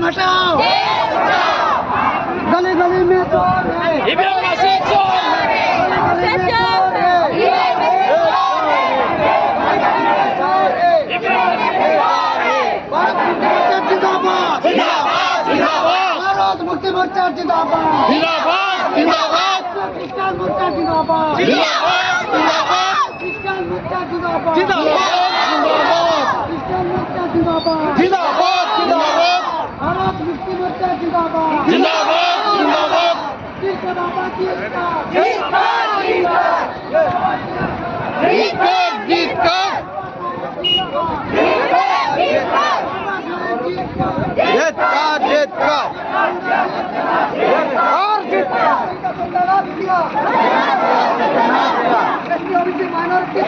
हटाओ, गली गली में चोर है, इब्राहिम मसीह चोर है, गली गली में चोर है, भारत मुक्ति मोर्चा जिंदाबाद, जिंदाबाद जिंदाबाद क्रिश्चियन मोर्चा जिंदाबाद, जिंदाबाद जिंदाबाद क्रिश्चियन मोर्चा जिंदाबाद, जिंदाबाद क्रिश्चियन मोर्चा जिंदाबाद, जिंदाबाद जिंदाबाद भारत मुक्ति मोर्चा जिंदाबाद, जिंदाबाद जिंदाबाद कृष्ण बाबा की एकता, जीत का और जीत का माइनॉरिटी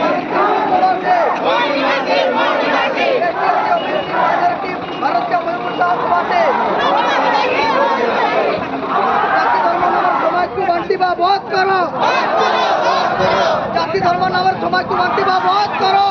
भारत का समाज को बंटिबा बहुत करो, जाति धर्म नाम समाज को बंटिबा बहुत करो।